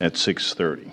at 6:30.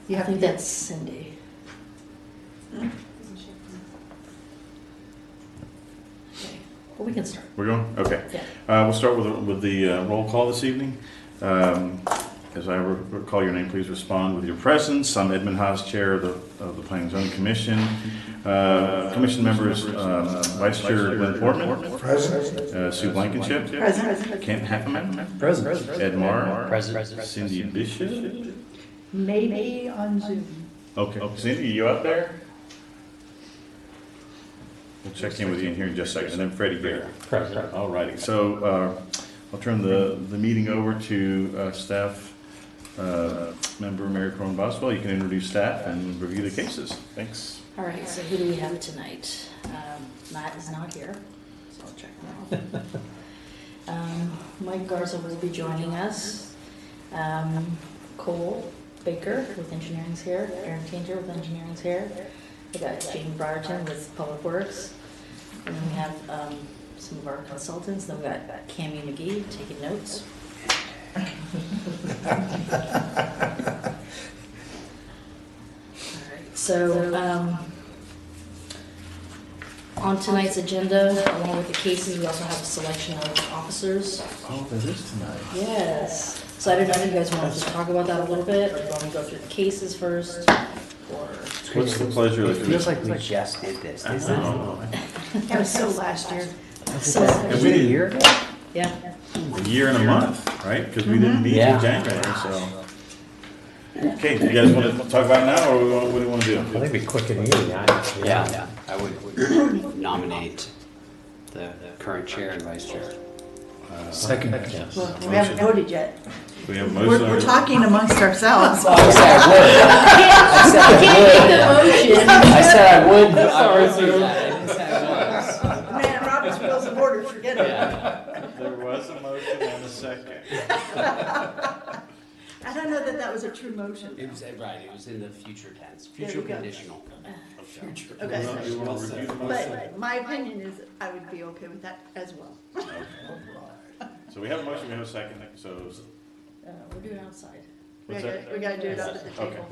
You have to get Cindy. Okay, well, we can start. We're going? Okay. Yeah. We'll start with the roll call this evening. As I recall your name, please respond with your presence. I'm Edmund Haas, Chair of the Planning and Zoning Commission. Commission members, Vice Chair Glenn Portman. Present. Sue Blankenship. Present. Kent Hackerman. Present. Ed Marr. Present. Cindy Bishop. Maybe on Zoom. Okay. Cindy, you up there? We'll check in with you in here in just a second. And then Freddie here. Present. All righty. So I'll turn the meeting over to staff member Mary Crone Boswell. You can introduce staff and review the cases. Thanks. All right, so who do we have tonight? Matt is not here, so I'll check him off. Mike Garza will be joining us. Cole Baker with Engineering's here. Aaron Tanger with Engineering's here. We got Jane Briarton with Public Works. And then we have some of our consultants. Then we got Cammie McGee taking notes. All right, so on tonight's agenda, along with the cases, we also have a selection of officers. Oh, that is tonight. Yes. So I don't know if you guys want to talk about that a little bit, or do you want me to go through the cases first, or? What's the pleasure of It the feels commission? like we just did this, I isn't it? know. That was so last year. So, Was it a year ago? yeah. A year and a month, right? Because we didn't meet in Yeah. January, so. Okay, you guys want to talk about it now, or what do you want to do? I think we quick and easy. Yeah, I would nominate the current chair and vice chair. Second, yes. Well, we haven't voted yet. We have a motion. We're talking amongst ourselves. I said I said I would. I said I didn't say I was. Man, Robert's rules of order, forget it. Yeah. There was a motion and a second. I don't know that that was a true motion. It was, right, it was in the future tense, There future you go. conditional. Future. Okay. You want to review the motion? But my opinion is I would be okay with that as well. So we have a motion, we have a second, so. We're doing it outside. What's that? We gotta do it up at the Okay. table.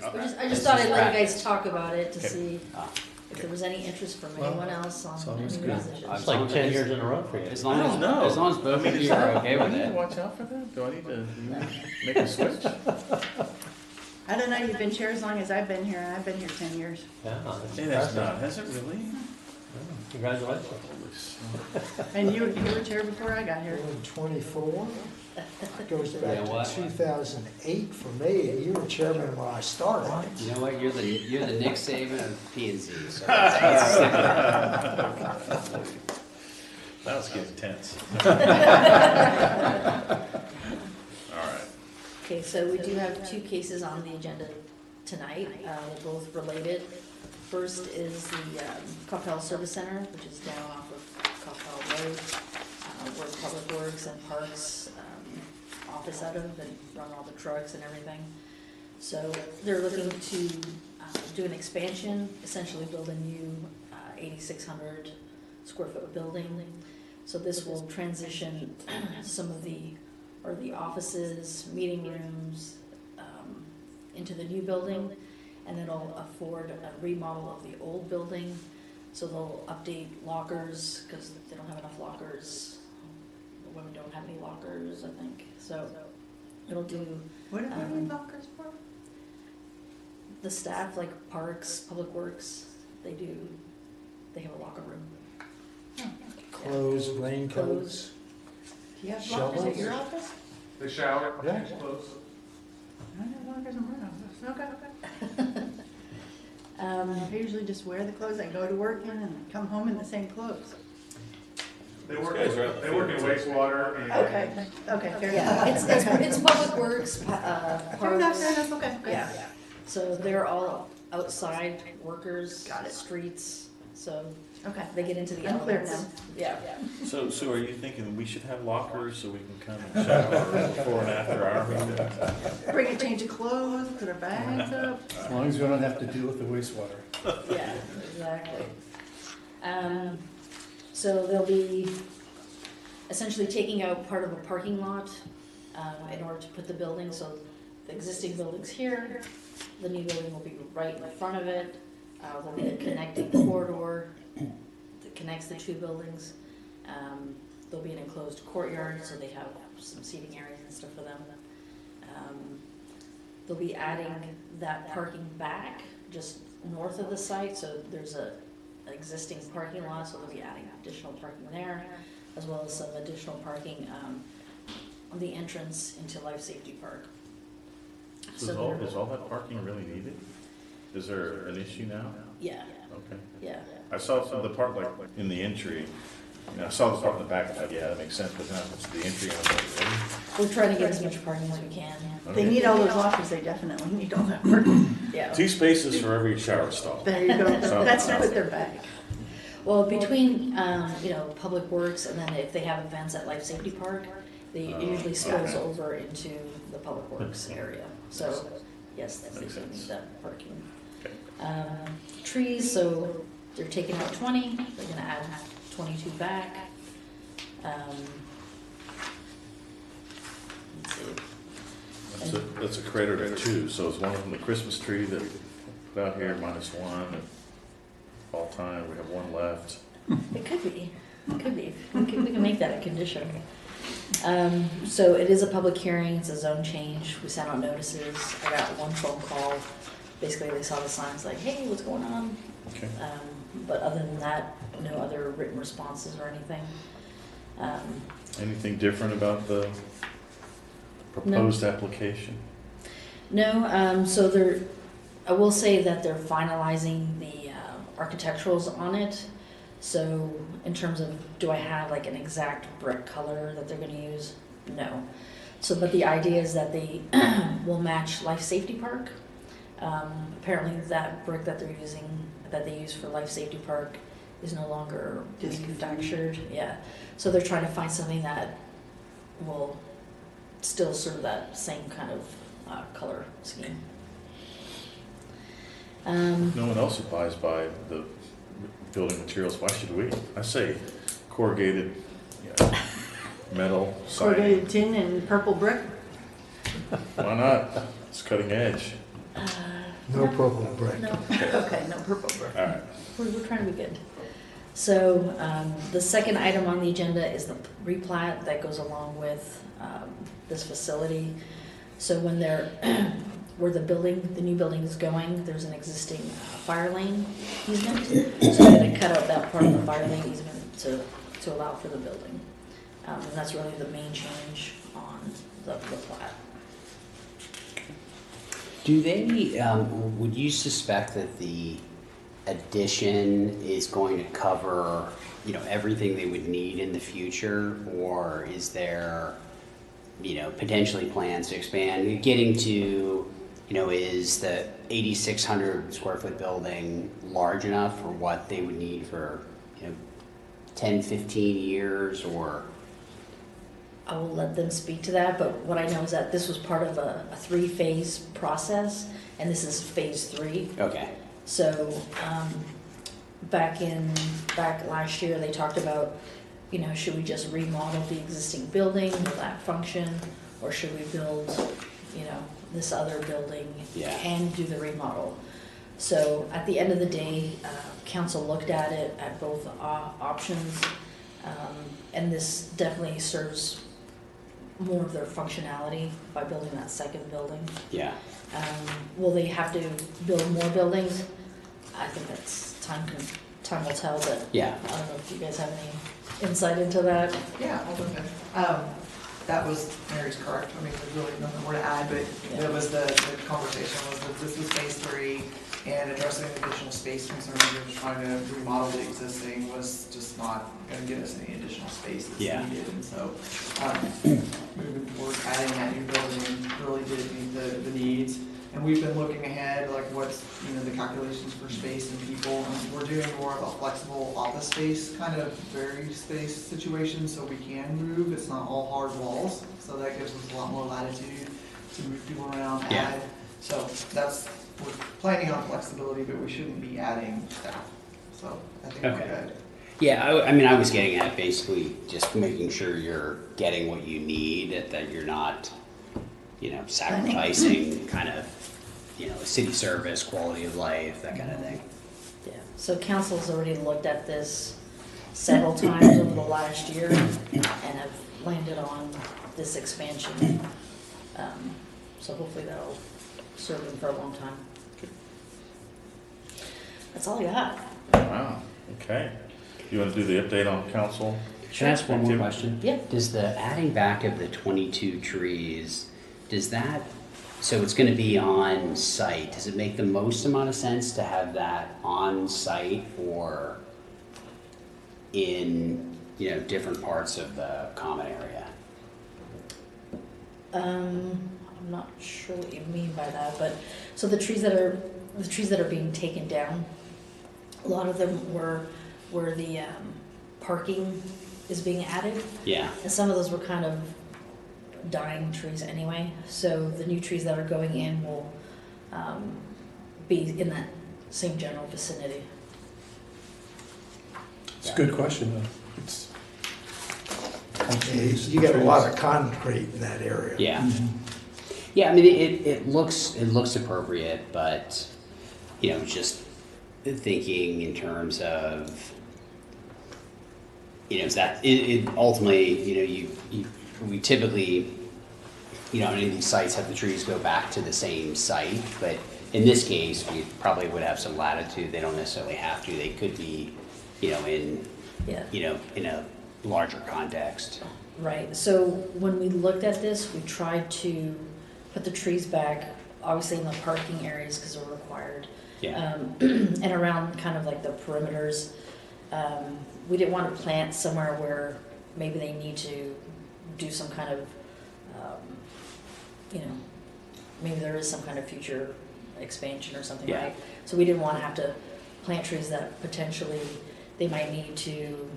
All right. I just thought I'd let you guys talk about it to Okay. see Ah. if there was any interest from Well, anyone else on it's always any good. positions. It's like 10 years in a row for you. As long I as, don't know. as long as both of you are okay Do I with need to it. watch out for that? Do I need to make a switch? I don't know, you've been chair as long as I've been here, and I've been here 10 years. Yeah, it's It has impressive. not, has it really? Congratulations. And you were chair before I got here. 24, goes back Yeah, what? to 2008 for me, and you were chairman when I started. You know what, you're the Nick Saban of P and Z, so. That was getting tense. All right. Okay, so we do have two cases on the agenda tonight, they're both related. First is the Coppell Service Center, which is down off of Coppell Road, where Public Works and Parks office out of and run all the trucks and everything. So they're looking to do an expansion, essentially build a new 8,600 square foot building. So this will transition some of the offices, meeting rooms into the new building, and it'll afford a remodel of the old building. So they'll update lockers because they don't have enough lockers. The women don't have any lockers, I think. So it'll do What do we need lockers for? the staff, like Parks, Public Works, they have a locker room. Clothes, raincoats. Do you have lockers at your Shovels. office? The shower. Yeah. I don't have lockers in my office. Okay. I usually just wear the clothes I go to work in and come home in the same clothes. They work in wastewater and. Okay, fair Yeah, enough. it's public works, Fair enough, parks. fair enough, okay. Yeah, so they're all outside workers, Got it. streets, so Okay. they get into the I'm clear elements. Yeah. So are you thinking we should have lockers so we can come and shower before and after our meeting? Bring a change of clothes, put our bags up. As long as we don't have to deal with the wastewater. Yeah, exactly. So they'll be essentially taking out part of a parking lot in order to put the building, so the existing building's here, the new building will be right in front of it. There'll be a connecting corridor that connects the two buildings. There'll be an enclosed courtyard, so they have some seating areas and stuff for them. They'll be adding that parking back just north of the site, so there's an existing parking lot, so they'll be adding additional parking there, as well as some additional parking on the entrance into Life Safety Park. So is all that parking really needed? Is there an issue now? Yeah, Okay. yeah. I saw some of the part like in the entry, I saw the part in the back, I thought, yeah, that makes sense, but now it's the entry, and I was like, really? We're trying to get as much parking as we can. They need all those lockers, they definitely need all that parking. Yeah. 2 spaces for every shower stall. There you go, So- that's to put their bag. Well, between, Public Works and then if they have events at Life Safety Park, they usually spills over into the Public Works area. So, yes, they Makes do sense. need that parking. Okay. Trees, so they're taking out 20, they're gonna add 22 back. Let's see. That's a credit of 2, so it's one of them, the Christmas tree that put out here, -1 at all time, we have 1 left. It could be, we can make that a condition. So it is a public hearing, it's a zone change, we sent out notices, I got 1 phone call. Basically, they saw the signs like, hey, what's going on? Okay. But other than that, no other written responses or anything. Anything different about the proposed application? No, so I will say that they're finalizing the architecturals on it. So in terms of, do I have like an exact brick color that they're gonna use? No. So, but the idea is that they will match Life Safety Park. Apparently that brick that they're using, that they use for Life Safety Park is no longer manufactured. Yeah. So they're trying to find something that will still serve that same kind of color scheme. No one else abides by the building materials, why should we? I say corrugated, metal, siding, Corrugated tin and purple brick. why not? It's cutting edge. No purple brick. No, Okay, no purple brick. All right. we're trying to be good. So the second item on the agenda is the replat that goes along with this facility. So when they're, where the new building is going, there's an existing fire lane easement. So they're gonna cut out that part of the fire lane easement to allow for the building. And that's really the main change on the plat. Do they, would you suspect that the addition is going to cover, everything they would need in the future? Or is there, potentially plans to expand? Getting to, is the 8,600 square foot building large enough for what they would need for, 10, 15 years, or? I will let them speak to that, but what I know is that this was part of a 3-phase process, and this is phase 3. Okay. So, back last year, they talked about, should we just remodel the existing building, will that function? Or should we build, this other building Yeah. and do the remodel? So at the end of the day, council looked at it, at both options, and this definitely serves more of their functionality by building that second building. Yeah. Will they have to build more buildings? I think that's time will tell, but Yeah. I don't know if you guys have any insight into that. Yeah, I'll look at it. That was, Mary's correct, I mean, there's really nothing more to add, but Yeah. that was the conversation was that this was phase 3. and addressing additional space concerns of trying to remodel the existing was just not gonna give us any additional space that's Yeah. needed, and so, moving forward, adding that new building really did meet the needs. And we've been looking ahead, like what's, the calculations for space and people, and we're doing more of a flexible office space, kind of varied space situation, so we can move, it's not all hard walls, so that gives us a lot more latitude to move people around, Yeah. add. So that's, we're planning on flexibility, but we shouldn't be adding staff, so I think we're Okay. good. Yeah, I mean, I was getting at basically just making sure you're getting what you need, that you're not, sacrificing kind of, city service, quality of life, that kind of thing. Yeah, so council's already looked at this several times over the last year and have landed on this expansion. So hopefully that'll serve them for a long time. That's all I got. Wow, okay. You want to do the update on council? Should I ask one more Activity? question? Yeah. Does the adding back of the 22 trees, so it's going to be on site, does it make the most amount of sense to have that on site or in, different parts of the common area? I'm not sure what you mean by that, but, so the trees that are being taken down, a lot of them were where the parking is being added, Yeah, and some of those were kind of dying trees anyway, so the new trees that are going in will be in that same general vicinity. It's a good question, though. It's. You got a lot of concrete in that area. yeah. Yeah, I mean, it looks appropriate, but, just thinking in terms of, is that, it ultimately, we typically, on any of these sites have the trees go back to the same site, but in this case, we probably would have some latitude. They don't necessarily have to. They could be, in, Yeah. In a larger context. Right, so when we looked at this, we tried to put the trees back, obviously in the parking areas because they're required. Yeah. And around kind of like the perimeters. We didn't want to plant somewhere where maybe they need to do some kind of, maybe there is some kind of future expansion or something, Yeah. right? So we didn't want to have to plant trees that potentially they might need to,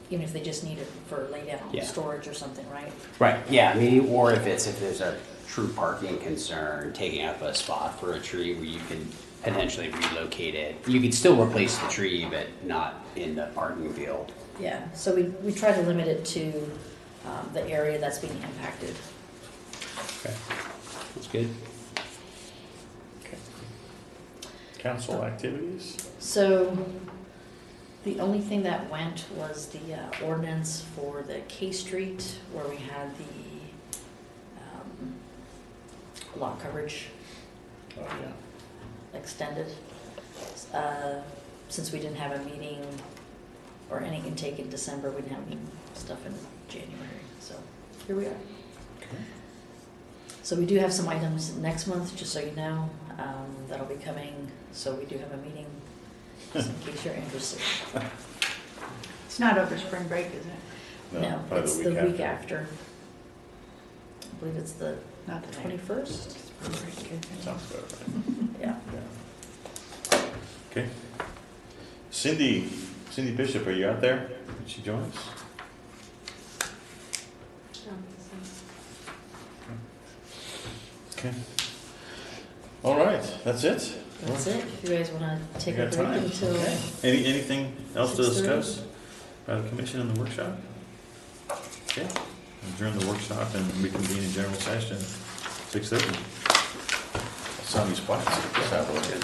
even if they just need it for lay down Yeah. storage or something, right? Right, yeah, I mean, or if there's a true parking concern, taking up a spot for a tree where you can potentially relocate it. You could still replace the tree, but not in the parking field. Yeah, so we try to limit it to the area that's being impacted. Okay, that's good. Council activities? So the only thing that went was the ordinance for the K Street where we had the lot coverage Oh, yeah. extended. Since we didn't have a meeting or any intake in December, we didn't have any stuff in January, so here we are. Okay. So we do have some items next month, just so you know, that'll be coming, so we do have a meeting, just in case you're interested. It's not over spring break, is it? No, probably it's the week after. I believe it's the Not the 21st. Spring break, is it? Sounds good, right? Yeah. Yeah. Okay. Cindy Bishop, are you out there? Did she join us? Okay. All right, that's it? That's it. If you guys want to take We a got break time. until, Okay. Anything else to 6:30? discuss by the commission in the workshop? Okay, adjourn the workshop and reconvene in general session, 6:30. Saw these spots. That was good.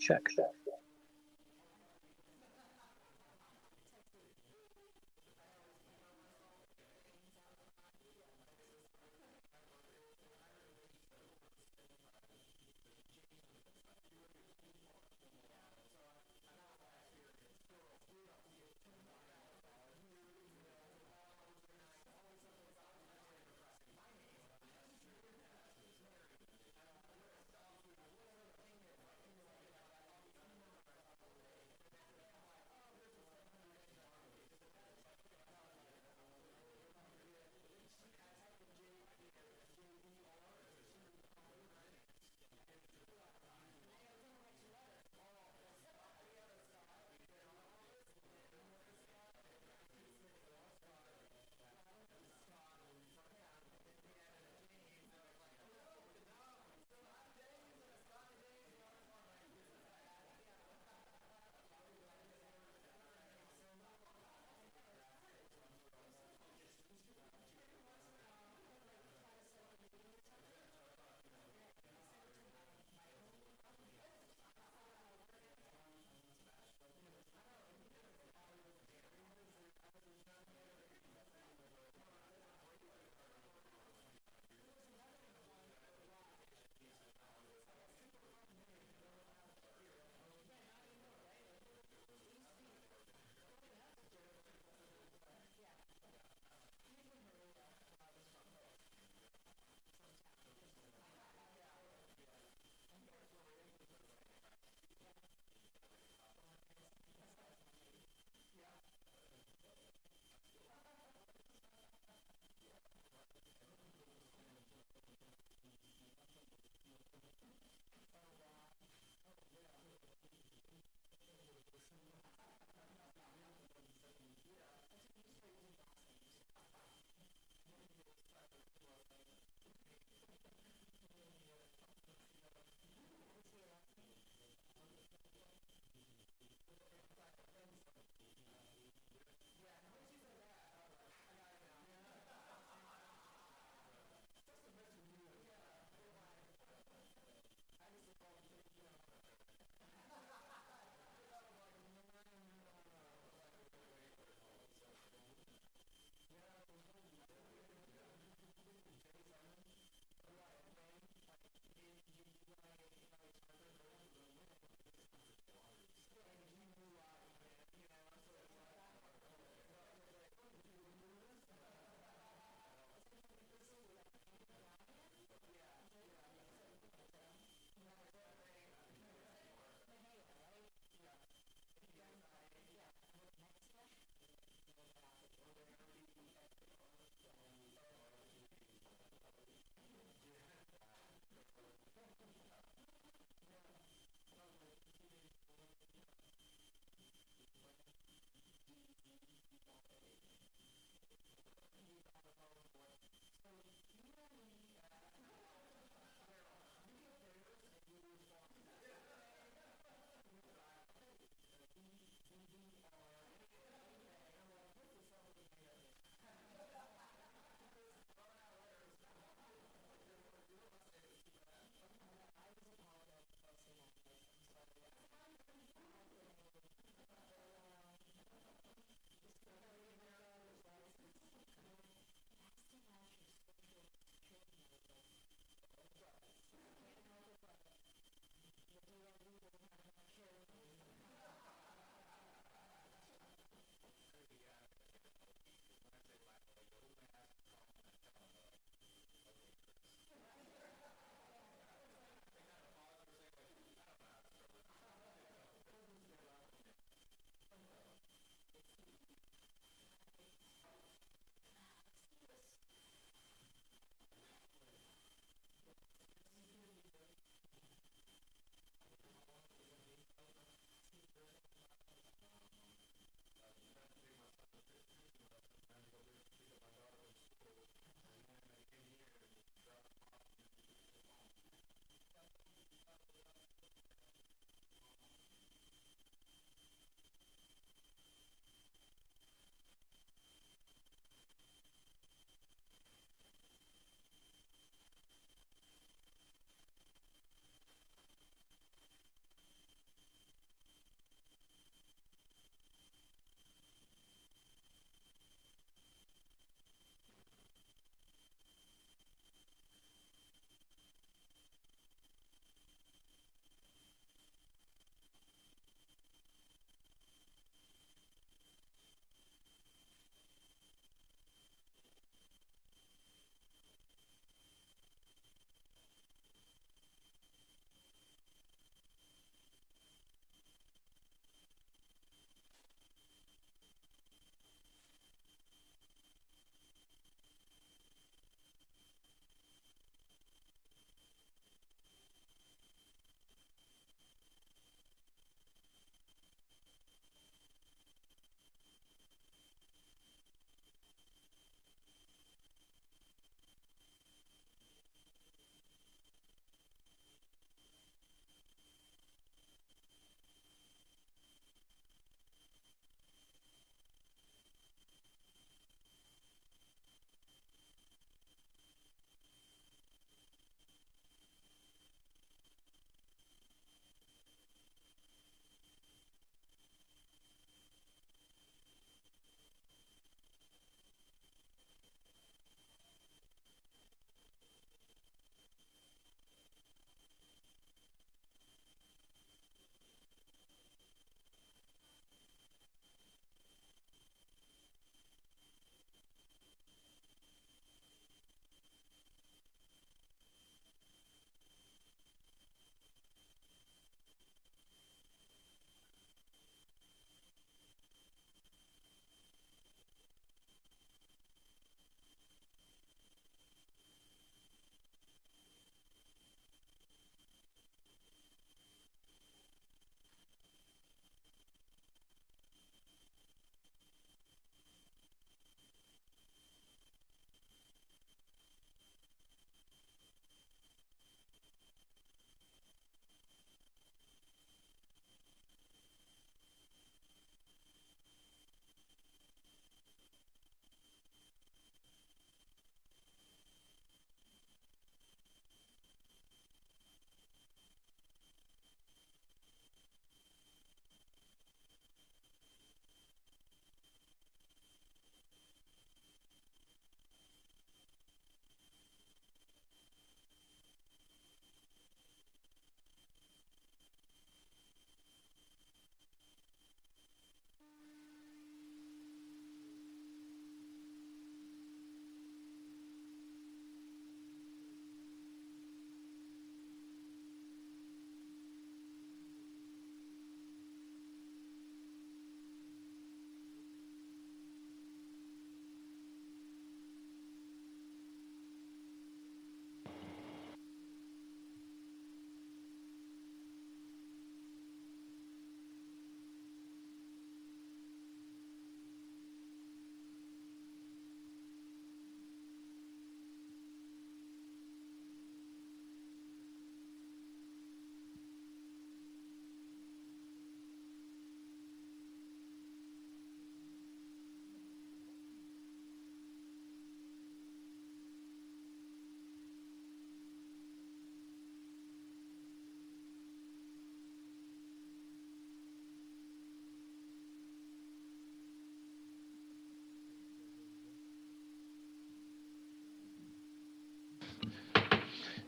Check.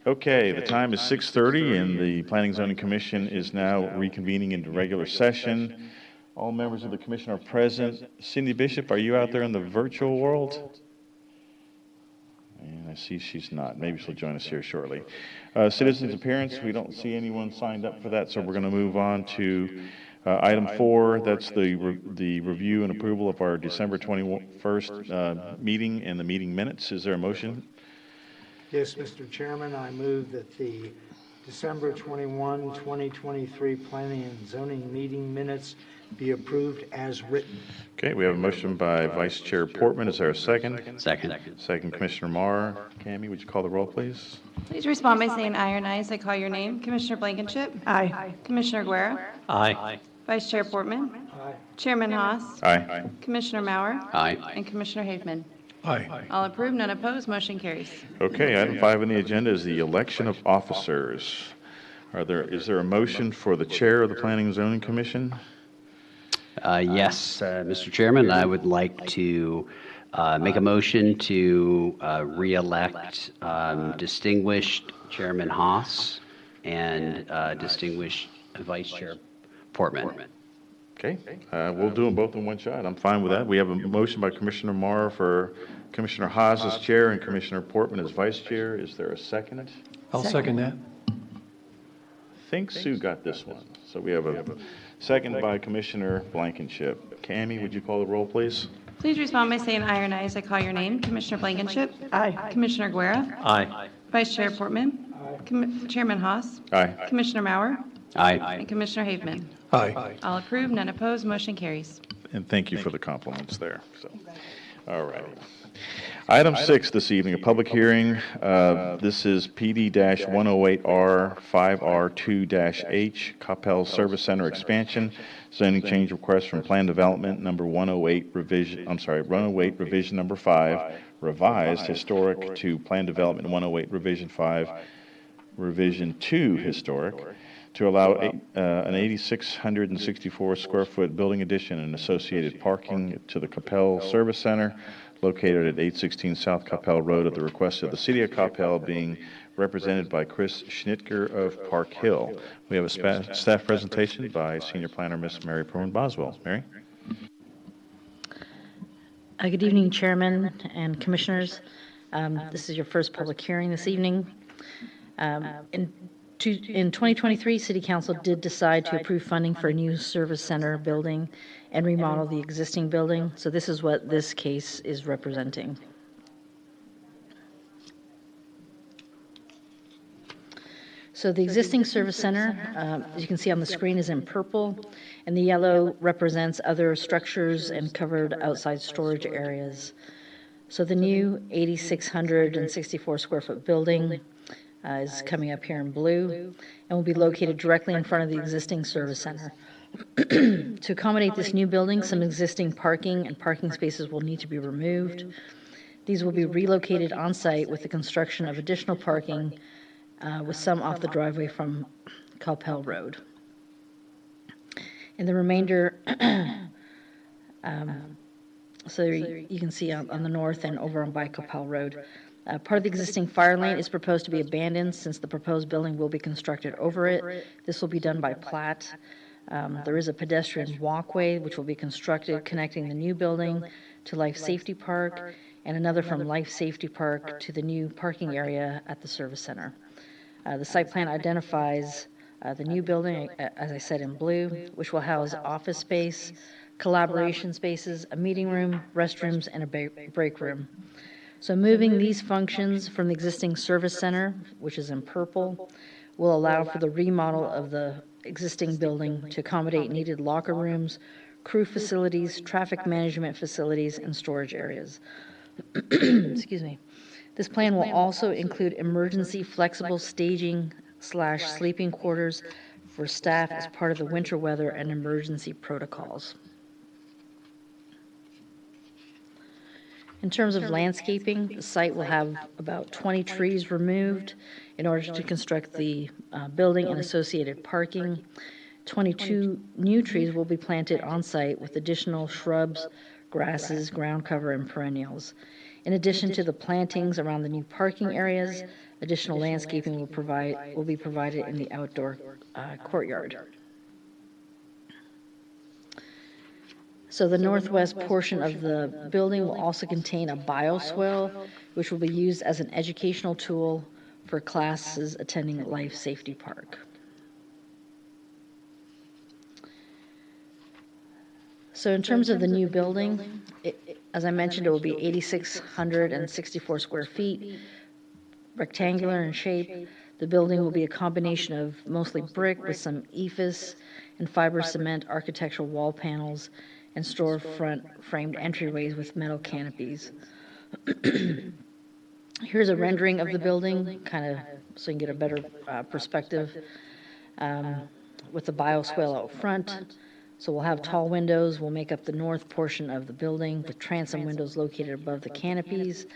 Okay, the time is 6:30 and the Planning and Zoning Commission is now reconvening into regular session. All members of the commission are present. Cindy Bishop, are you out there in the virtual world? And I see she's not. Maybe she'll join us here shortly. Citizens' appearance, we don't see anyone signed up for that, so we're going to move on to item 4. That's the review and approval of our December 21st meeting and the meeting minutes. Is there a motion? Yes, Mr. Chairman, I move that the December 21, 2023 Planning and Zoning meeting minutes be approved as written. Okay, we have a motion by Vice Chair Portman. Is there a second? Second. Second, Commissioner Marr. Cammie, would you call the roll, please? Please respond by saying aye or nay as I call your name. Commissioner Blankenship. Aye. Commissioner Guerra. Aye. Vice Chair Portman. Aye. Chairman Haas. Aye. Commissioner Mauer. Aye. And Commissioner Haveman. Aye. All approved, none opposed, motion carries. Okay, item 5 on the agenda is the election of officers. Is there a motion for the chair of the Planning and Zoning Commission? Yes, Mr. Chairman, I would like to make a motion to re-elect distinguished Chairman Haas and distinguished Vice Chair Portman. Okay, we'll do them both in one shot. I'm fine with that. We have a motion by Commissioner Marr for Commissioner Haas as chair and Commissioner Portman as vice chair. Is there a second? I'll second that. I think Sue got this one. So we have a second by Commissioner Blankenship. Cammie, would you call the roll, please? Please respond by saying aye or nay as I call your name. Commissioner Blankenship. Aye. Commissioner Guerra. Aye. Vice Chair Portman. Chairman Haas. Aye. Commissioner Mauer. Aye. And Commissioner Haveman. Aye. All approved, none opposed, motion carries. And thank you for the compliments there. So, all right. Item 6 this evening, a public hearing. This is PD-108R 5R2-H, Coppell Service Center expansion, zoning change request from Plan Development number 108 revision number 5, revised historic to Plan Development 108 revision 5, revision 2 historic, to allow an 8,664 square foot building addition and associated parking to the Coppell Service Center located at 816 South Coppell Road at the request of the City of Coppell, being represented by Chris Schnitger of Park Hill. We have a staff presentation by Senior Planner Miss Mary Perwin Boswell. Mary? Good evening, Chairman and Commissioners. This is your first public hearing this evening. In 2023, City Council did decide to approve funding for a new service center building and remodel the existing building. So this is what this case is representing. So the existing service center, as you can see on the screen, is in purple, and the yellow represents other structures and covered outside storage areas. So the new 8,664 square foot building is coming up here in blue and will be located directly in front of the existing service center. To accommodate this new building, some existing parking and parking spaces will need to be removed. These will be relocated on site with the construction of additional parking with some off the driveway from Coppell Road. And the remainder, so you can see on the north and over on by Coppell Road. Part of the existing fire lane is proposed to be abandoned since the proposed building will be constructed over it. This will be done by plat. There is a pedestrian walkway which will be constructed connecting the new building to Life Safety Park and another from Life Safety Park to the new parking area at the service center. The site plan identifies the new building, as I said, in blue, which will house office space, collaboration spaces, a meeting room, restrooms, and a break room. So moving these functions from the existing service center, which is in purple, will allow for the remodel of the existing building to accommodate needed locker rooms, crew facilities, traffic management facilities, and storage areas. Excuse me. This plan will also include emergency flexible staging / sleeping quarters for staff as part of the winter weather and emergency protocols. In terms of landscaping, the site will have about 20 trees removed in order to construct the building and associated parking. 22 new trees will be planted on site with additional shrubs, grasses, ground cover, and perennials. In addition to the plantings around the new parking areas, additional landscaping will be provided in the outdoor courtyard. So the northwest portion of the building will also contain a bioswale, which will be used as an educational tool for classes attending Life Safety Park. So in terms of the new building, as I mentioned, it will be 8,664 square feet, rectangular in shape. The building will be a combination of mostly brick with some EIFS and fiber cement architectural wall panels and storefront framed entryways with metal canopies. Here's a rendering of the building, kind of so you can get a better perspective, with the bioswale out front. So we'll have tall windows, will make up the north portion of the building with transom windows located above the canopies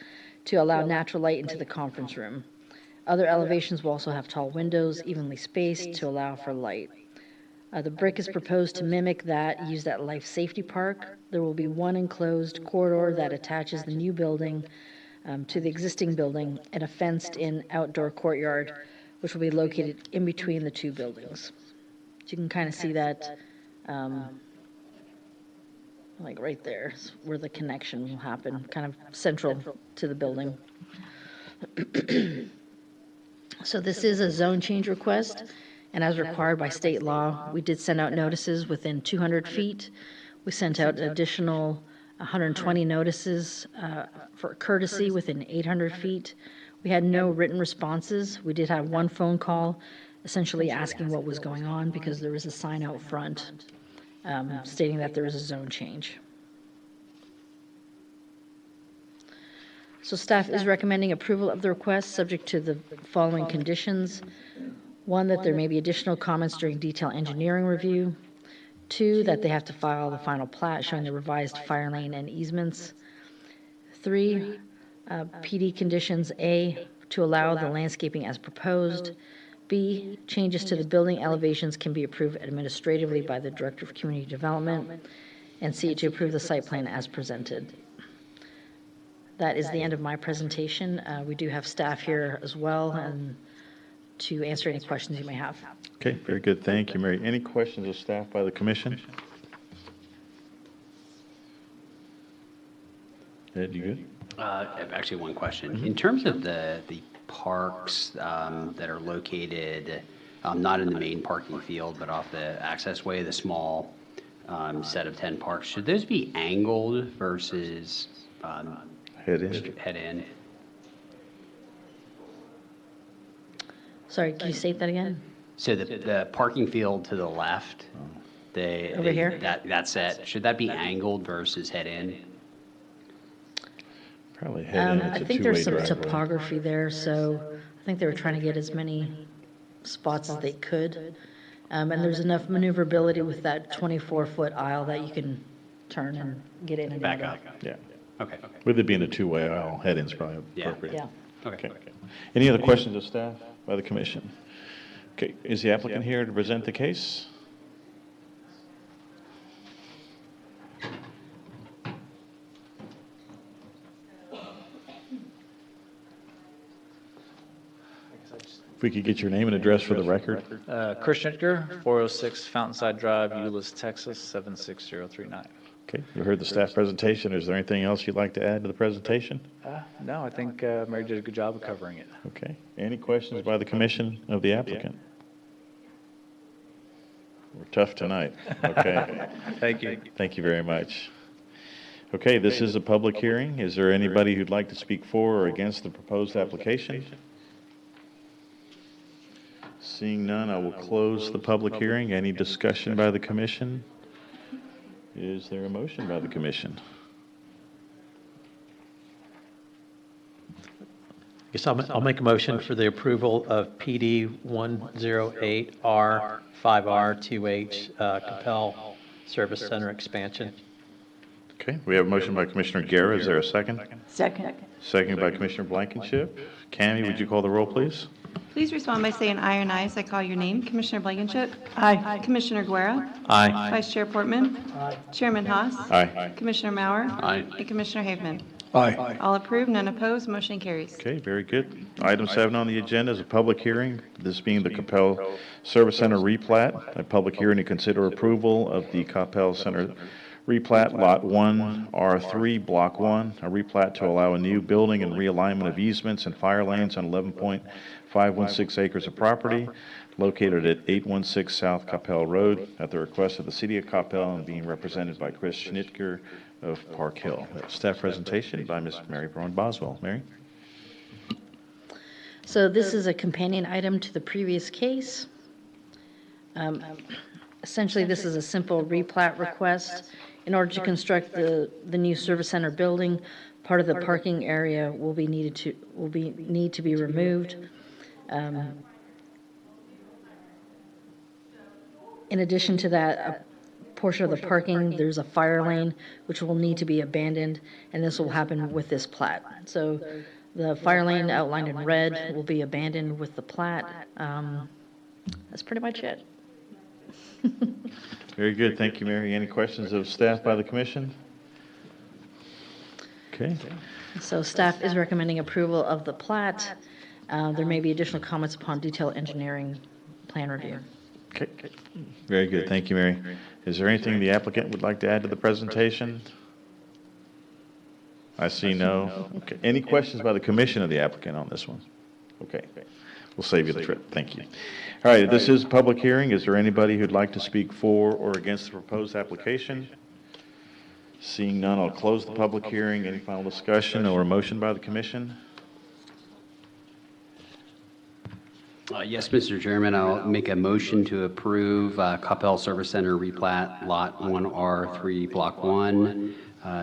to allow natural light into the conference room. Other elevations will also have tall windows, evenly spaced to allow for light. The brick is proposed to mimic that used at Life Safety Park. There will be one enclosed corridor that attaches the new building to the existing building and a fenced-in outdoor courtyard, which will be located in between the two buildings. So you can kind of see that, like right there, is where the connection will happen, kind of central to the building. So this is a zone change request, and as required by state law, we did send out notices within 200 feet. We sent out an additional 120 notices for courtesy within 800 feet. We had no written responses. We did have one phone call essentially asking what was going on because there was a sign out front stating that there is a zone change. So staff is recommending approval of the request subject to the following conditions. 1, that there may be additional comments during detail engineering review. 2, that they have to file the final plat showing the revised fire lane and easements. 3, PD conditions: A, to allow the landscaping as proposed. B, changes to the building elevations can be approved administratively by the Director of Community Development. And C, to approve the site plan as presented. That is the end of my presentation. We do have staff here as well and to answer any questions you may have. Okay, very good. Thank you, Mary. Any questions of staff by the commission? Ed, you good? Actually, one question. In terms of the parks that are located not in the main parking field, but off the access way, the small set of 10 parks, should those be angled versus Head in. head in? Sorry, can you state that again? So the parking field to the left, Over here? that set, should that be angled versus head in? Probably head in. It's I a think there's two-way some driveway. topography there, so I think they were trying to get as many spots as they could. And there's enough maneuverability with that 24-foot aisle that you can turn and get in and Back out. up? Yeah. Okay. With it being a two-way aisle, head-in's probably Yeah. appropriate. Yeah. Okay. Any other questions of staff by the commission? Okay, is the applicant here to present the case? If we could get your name and address for the record. Christian Edgar, 406 Fountainside Drive, Euless, Texas, 76039. Okay, you heard the staff presentation. Is there anything else you'd like to add to the presentation? No, I think Mary did a good job of covering it. Okay, any questions by the commission of the applicant? We're tough tonight. Okay. Thank you. Thank you very much. Okay, this is a public hearing. Is there anybody who'd like to speak for or against the proposed application? Seeing none, I will close the public hearing. Any discussion by the commission? Is there a motion by the commission? Yes, I'll make a motion for the approval of PD 108R5R2H Coppell Service Center expansion. Okay, we have a motion by Commissioner Guerra. Is there a second? Second. Second by Commissioner Blankenship. Cammie, would you call the roll, please? Please respond by saying aye or nay as I call your name. Commissioner Blankenship? Aye. Commissioner Guerra? Aye. Vice Chair Portman? Chairman Haas? Aye. Commissioner Maurer? Aye. And Commissioner Haveman? Aye. All approved, none opposed, motion carries. Okay, very good. Item 7 on the agenda is a public hearing, this being the Coppell Service Center replat. A public hearing to consider approval of the Coppell Center replat, Lot 1, R3, Block 1, a replat to allow a new building and realignment of easements and fire lanes on 11.516 acres of property located at 816 South Coppell Road at the request of the City of Coppell and being represented by Chris Schnitker of Park Hill. Staff presentation by Ms. Mary Braun Boswell. Mary? So this is a companion item to the previous case. Essentially, this is a simple replat request. In order to construct the new service center building, part of the parking area will need to be removed. In addition to that, a portion of the parking, there's a fire lane which will need to be abandoned, and this will happen with this plat. So the fire lane outlined in red will be abandoned with the plat. That's pretty much it. Very good. Thank you, Mary. Any questions of staff by the commission? Okay. So staff is recommending approval of the plat. There may be additional comments upon detailed engineering plan review. Okay. Very good. Thank you, Mary. Is there anything the applicant would like to add to the presentation? I see no. Okay. Any questions by the commission of the applicant on this one? Okay. We'll save you the trip. Thank you. All right. This is a public hearing. Is there anybody who'd like to speak for or against the proposed application? Seeing none, I'll close the public hearing. Any final discussion or a motion by the commission? Yes, Mr. Chairman, I'll make a motion to approve Coppell Service Center replat Lot 1R3, Block 1,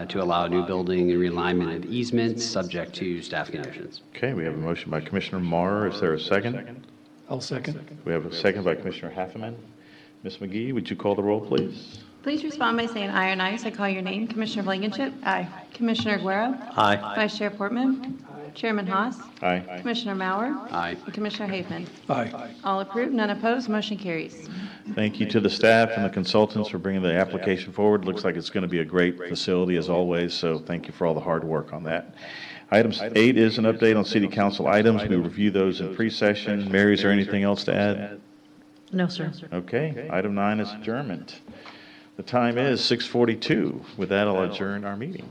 to allow a new building and realignment of easements, subject to staff conditions. Okay, we have a motion by Commissioner Marr. Is there a second? I'll second. We have a second by Commissioner Haffeman. Ms. McGee, would you call the roll, please? Please respond by saying aye or nay as I call your name. Commissioner Blankenship? Aye. Commissioner Guerra? Aye. Vice Chair Portman? Chairman Haas? Aye. Commissioner Mauer? Aye. And Commissioner Haveman? Aye. All approved, none opposed, motion carries. Thank you to the staff and the consultants for bringing the application forward. Looks like it's going to be a great facility as always, so thank you for all the hard work on that. Item 8 is an update on city council items. We review those in pre-session. Mary, is there anything else to add? No, sir. Okay. Item 9 is adjournment. The time is 6:42. With that, I'll adjourn our meeting.